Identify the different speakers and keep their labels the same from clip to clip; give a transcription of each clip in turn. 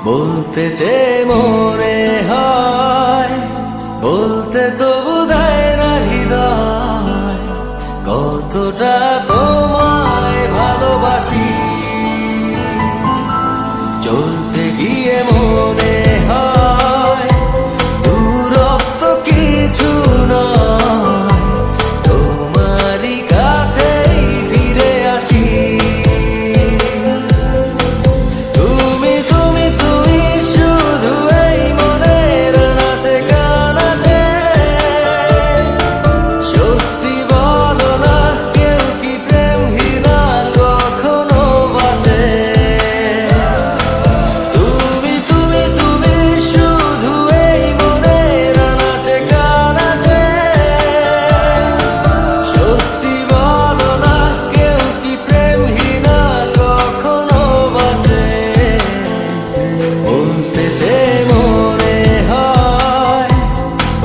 Speaker 1: বলতে যে মনে হয়, বলতে তো বোঝায় না হৃদয়, কতটা তোমায় ভালোবাসি। চলতে গিয়ে মনে হয় দূরত্ব কিছু নয়, তোমারই কাছেই ফিরে আসি। তুমি তুমি তুমি শুধু এই মনের নাচে গানাচে, সত্যি বলো না কেউ কি প্রেমহীনা কখনো বাঁচে? তুমি তুমি তুমি শুধু এই মনের নাচে গানাচে, সত্যি বলো না কেউ কি প্রেমহীনা কখনো বাঁচে? বলতে যে মনে হয়,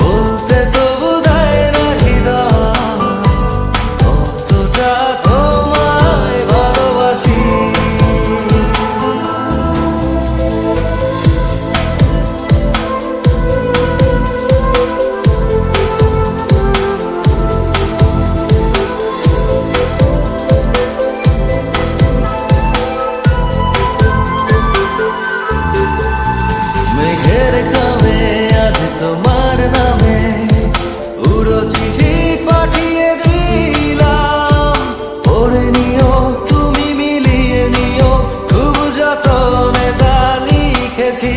Speaker 1: বলতে তো বোঝায় না হৃদয়, কতটা তোমায় ভালোবাসি। মেঘের খামে আজ তোমার নামে উড়ো চিঠি পাঠিয়ে দিলাম, পড়ে নিও তুমি মিলিয়ে নিও, খুব যতনে তা লিখেছি।